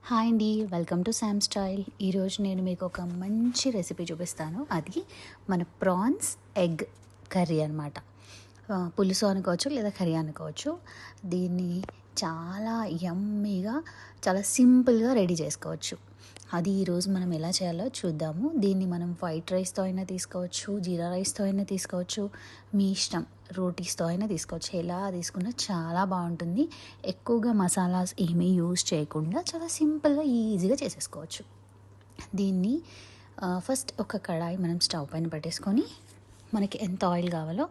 Hi అండి, welcome to Sam style. ఈరోజు నేను మీకు ఒక మంచి రెసిపీ చూపిస్తాను. అది మన ప్రాన్స్ ఎగ్ కర్రీ అనమాట. పులుసు అనుకోవచ్చు లేదా కర్రీ అనుకోవచ్చు. దీన్ని చాలా యమ్మీగా చాలా సింపుల్గా రెడీ చేసుకోవచ్చు. అది ఈరోజు మనం ఎలా చేయాలో చూద్దాము. దీన్ని మనం వైట్ రైస్తో అయినా తీసుకోవచ్చు, జీరా రైస్తో అయినా తీసుకోవచ్చు, మీ ఇష్టం. రోటీస్తో అయినా తీసుకోవచ్చు. ఎలా తీసుకున్నా చాలా బాగుంటుంది. ఎక్కువగా మసాలాస్ ఏమీ యూజ్ చేయకుండా చాలా సింపుల్గా ఈజీగా చేసేసుకోవచ్చు. దీన్ని ఫస్ట్ ఒక కడాయి మనం స్టవ్ పైన పెట్టేసుకొని మనకి ఎంత ఆయిల్ కావాలో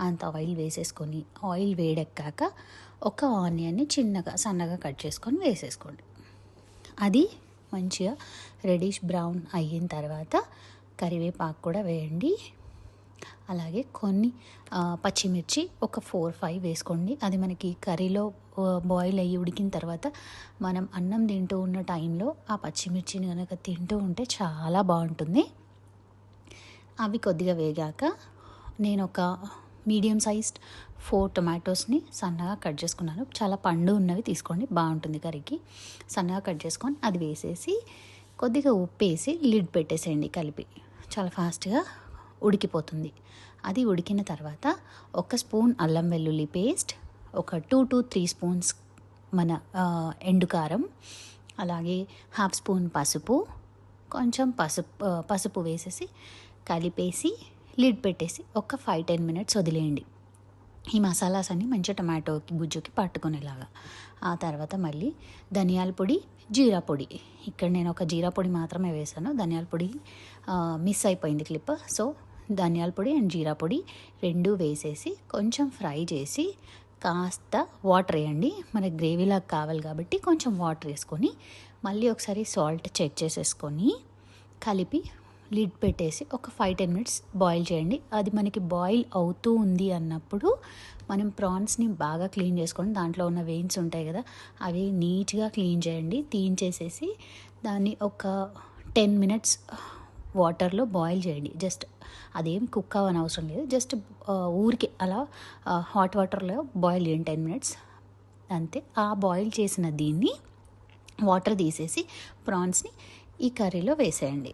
అంత ఆయిల్ వేసేసుకొని, ఆయిల్ వేడెక్కాక ఒక ఆనియన్ని సన్నగా కట్ చేసుకొని వేసేసుకోండి. అది మంచిగా రెడిష్ బ్రౌన్ అయిన తర్వాత కరివేపాకు కూడా వేయండి. అలాగే కొన్ని పచ్చిమిర్చి ఒక 4-5 వేసుకోండి. అది మనకి కర్రీలో బాయిల్ అయ్యి ఉడికిన తర్వాత మనం అన్నం తింటూ ఉన్న టైంలో ఆ పచ్చిమిర్చిని కనుక తింటూ ఉంటే చాలా బాగుంటుంది. అవి కొద్దిగా వేగాక నేను ఒక మీడియం సైజ్డ్ 4 టొమాటోస్ని సన్నగా కట్ చేసుకున్నాను. చాలా పండు ఉన్నవి తీసుకోండి, బాగుంటుంది కర్రీకి. సన్నగా కట్ చేసుకొని అది వేసేసి కొద్దిగా ఉప్పు వేసి లిడ్ పెట్టేసేయండి. కలిపి చాలా ఫాస్ట్గా ఉడికిపోతుంది. అది ఉడికిన తర్వాత 1 స్పూన్ అల్లం వెల్లుల్లి పేస్ట్, ఒక 2 to 3 స్పూన్స్ మన ఎండుకారం, అలాగే 1/2 స్పూన్ పసుపు, కొంచెం పసుపు వేసేసి కలిపేసి లిడ్ పెట్టేసి ఒక 5-10 మినిట్స్ వదిలేయండి. ఈ మసాలాస్ అన్నీ మంచిగా టమాటోకి గుజ్జుకి పట్టుకునేలాగా. ఆ తర్వాత మళ్ళీ ధనియాల పొడి, జీరా పొడి. ఇక్కడ నేను ఒక జీరా పొడి మాత్రమే వేసాను. ధనియాల పొడి మిస్ అయిపోయింది క్లిప్. సో ధనియాల పొడి అండ్ జీరా పొడి 2 వేసేసి కొంచెం ఫ్రై చేసి కాస్త వాటర్ వేయండి. మనకి గ్రేవీలాగా కావాలి కాబట్టి కొంచెం వాటర్ వేసుకొని మళ్ళీ ఒకసారి సాల్ట్ చెక్ చేసేసుకొని కలిపి లిడ్ పెట్టేసి ఒక 5-10 మినిట్స్ బాయిల్ చేయండి. అది మనకి బాయిల్ అవుతూ ఉంది అన్నప్పుడు మనం ప్రాన్స్ని బాగా క్లీన్ చేసుకొని దాంట్లో ఉన్న వెయిన్స్ ఉంటాయి కదా, అవి నీట్గా క్లీన్ చేయండి. తీయించేసేసి దాన్ని ఒక 10 మినిట్స్ వాటర్లో బాయిల్ చేయండి. జస్ట్ అదేం కుక్ అవ్వని అవసరం లేదు. జస్ట్ ఊరికే అలా హాట్ వాటర్లో బాయిల్ చేయండి 10 మినిట్స్ అంతే. ఆ బాయిల్ చేసిన దీన్ని వాటర్ తీసేసి ప్రాన్స్ని ఈ కర్రీలో వేసేయండి.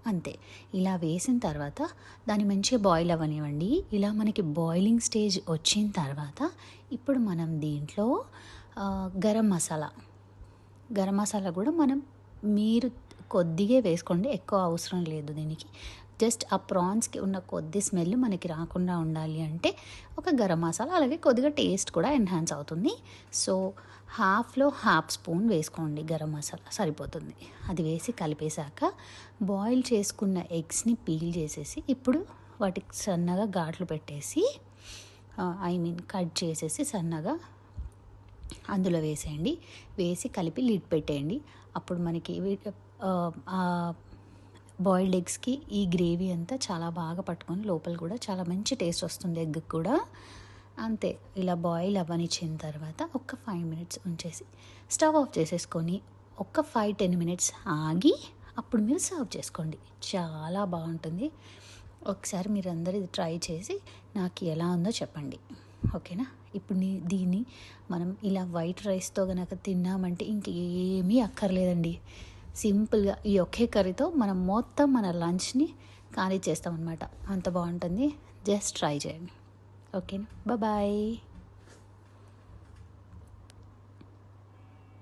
అంతే. ఇలా వేసిన తర్వాత దాన్ని మంచిగా బాయిల్ అవ్వనివ్వండి. ఇలా మనకి బాయిలింగ్ స్టేజ్ వచ్చిన తర్వాత ఇప్పుడు మనం దీంట్లో గరం మసాలా కూడా మీరు కొద్దిగా వేసుకోండి, ఎక్కువ అవసరం లేదు దీనికి. జస్ట్ ఆ ప్రాన్స్కి ఉన్న కొద్ది స్మెల్ మనకి రాకుండా ఉండాలి అంటే ఒక గరం మసాలా, అలాగే కొద్దిగా టేస్ట్ కూడా ఎన్హాన్స్ అవుతుంది. సో 1/2 స్పూన్ వేసుకోండి గరం మసాలా, సరిపోతుంది. అది వేసి కలిపేశాక బాయిల్ చేసుకున్న ఎగ్స్ని పీల్ చేసేసి ఇప్పుడు వాటికి సన్నగా ఘాట్లు పెట్టేసి కట్ చేసేసి సన్నగా అందులో వేసేయండి. వేసి కలిపి లిడ్ పెట్టేయండి. అప్పుడు మనకి బాయిల్డ్ ఎగ్స్కి ఈ గ్రేవీ అంతా చాలా బాగా పట్టుకొని లోపల కూడా చాలా మంచి టేస్ట్ వస్తుంది ఎగ్ కూడా. అంతే. ఇలా బాయిల్ అవ్వనిచ్చిన తర్వాత ఒక 5 మినిట్స్ ఉంచేసి స్టవ్ ఆఫ్ చేసేసుకొని ఒక 5-10 మినిట్స్ ఆగి అప్పుడు మీరు సర్వ్ చేసుకోండి. చాలా బాగుంటుంది. ఒకసారి మీరు అందరూ ఇది ట్రై చేసి నాకు ఎలా ఉందో చెప్పండి, ఓకేనా? ఇప్పుడు దీన్ని మనం ఇలా వైట్ రైస్తో కనుక తిన్నామంటే ఇంకేమీ అక్కర్లేదండి. సింపుల్గా ఈ ఒకే కర్రీతో మనం మొత్తం మన లంచ్ని ఖాళీ చేస్తామన్నమాట. అంత బాగుంటుంది. జస్ట్ ట్రై చేయండి, ఓకేనా? బాయ్.